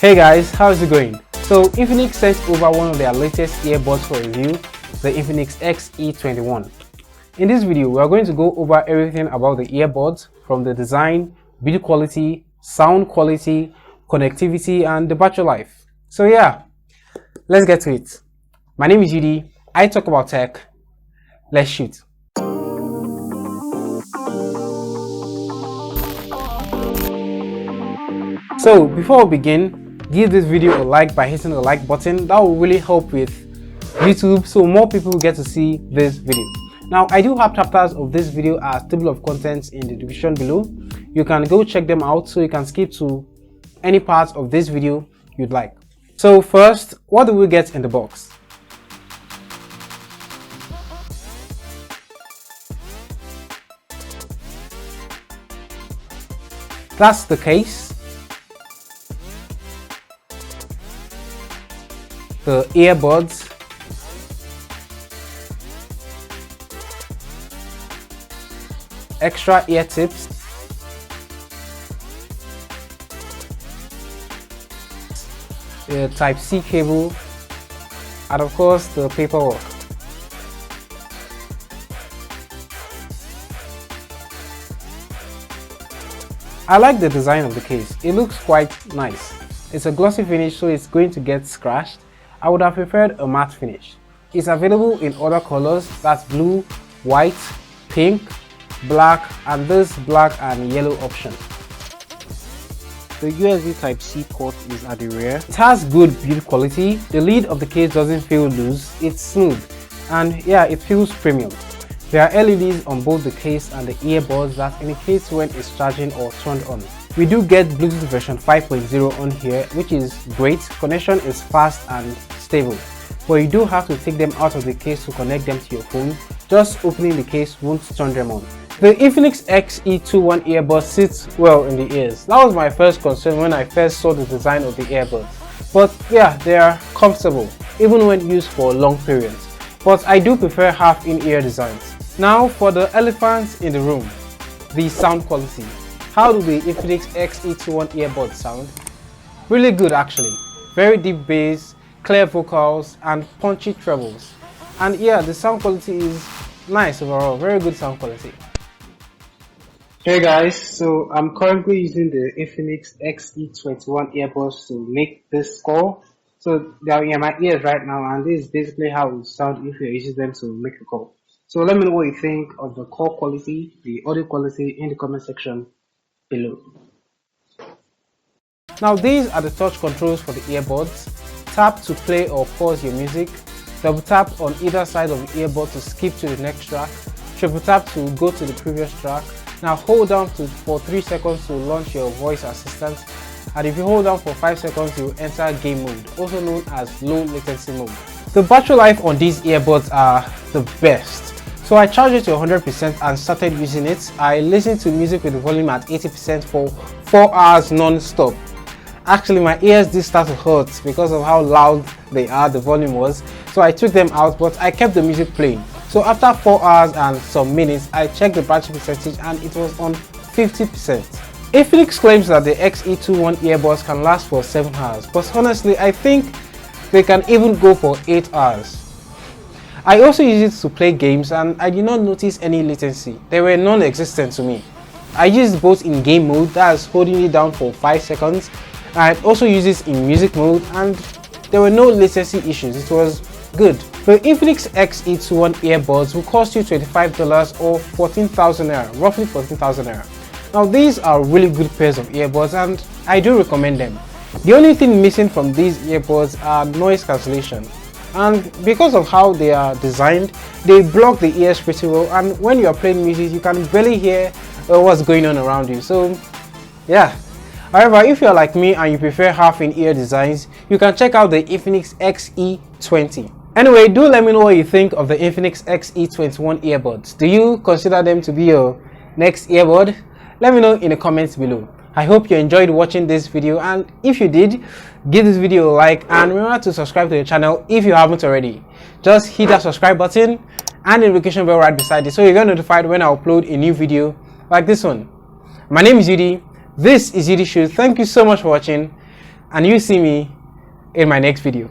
Hey guys, how's it going? So Infinix sent over one of their latest earbuds for review, the Infinix XE21. In this video, we are going to go over everything about the earbuds, from the design, build quality, sound quality, connectivity, and the battery life. So yeah, let's get to it. My name is Yudi, I talk about tech. Let's shoot. So before we begin, give this video a like by hitting the like button. That will really help with YouTube so more people get to see this video. Now I do have chapters of this video as table of contents in the description below. You can go check them out so you can skip to any parts of this video you'd like. So first, what do we get in the box? That's the case, the earbuds, extra ear tips, the Type-C cable, and of course the paperwork. I like the design of the case. It looks quite nice. It's a glossy finish, so it's going to get scratched. I would have preferred a matte finish. It's available in other colors, that's blue, white, pink, black, and this black and yellow option. The USB Type-C port is at the rear. It has good build quality. The lid of the case doesn't feel loose, it's smooth, and yeah, it feels premium. There are LEDs on both the case and the earbuds that indicates when it's charging or turned on. We do get Bluetooth version 5.0 on here, which is great. Connection is fast and stable, but you do have to take them out of the case to connect them to your phone. Just opening the case won't turn them on. The Infinix XE21 earbuds sits well in the ears. That was my first concern when I first saw the design of the earbuds. But yeah, they are comfortable, even when used for long periods. But I do prefer half-in-ear designs. Now for the elephants in the room, the sound quality. How do the Infinix XE21 earbuds sound? Really good actually. Very deep bass, clear vocals, and punchy trebles. And yeah, the sound quality is nice overall, very good sound quality. Hey guys, so I'm currently using the Infinix XE21 earbuds to make this call. So they are in my ears right now, and this is basically how it would sound if you're using them to make a call. So let me know what you think of the call quality, the audio quality in the comment section below. Now these are the touch controls for the earbuds. Tap to play or pause your music. Double tap on either side of the earbud to skip to the next track. Triple tap to go to the previous track. Now hold down for 3 seconds to launch your voice assistant. And if you hold down for 5 seconds, you will enter game mode, also known as low latency mode. The battery life on these earbuds are the best. So I charged it to 100% and started using it. I listened to music with the volume at 80% for 4 hours non-stop. Actually, my ears did start to hurt because of how loud they are, the volume was. So I took them out, but I kept the music playing. So after 4 hours and some minutes, I checked the battery percentage and it was on 50%. Infinix claims that the XE21 earbuds can last for 7 hours, but honestly, I think they can even go for 8 hours. I also used it to play games and I did not notice any latency. They were non-existent to me. I used both in game mode, that's holding it down for 5 seconds. I also used it in music mode and there were no latency issues. It was good. The Infinix XE21 earbuds will cost you $25 or 14,000 naira, roughly 14,000 naira. Now these are really good pairs of earbuds and I do recommend them. The only thing missing from these earbuds are noise cancellation. And because of how they are designed, they block the ears pretty well, and when you are playing music you can barely hear what's going on around you. So yeah. However, if you're like me and you prefer half-in-ear designs, you can check out the Infinix XE20. Anyway, do let me know what you think of the Infinix XE21 earbuds. Do you consider them to be your next earbud? Let me know in the comments below. I hope you enjoyed watching this video, and if you did, give this video a like and remember to subscribe to the channel if you haven't already. Just hit that subscribe button and the notification bell right beside it so you get notified when I upload a new video like this one. My name is Yudi. This is Yudi Shoot. Thank you so much for watching, and you see me in my next video.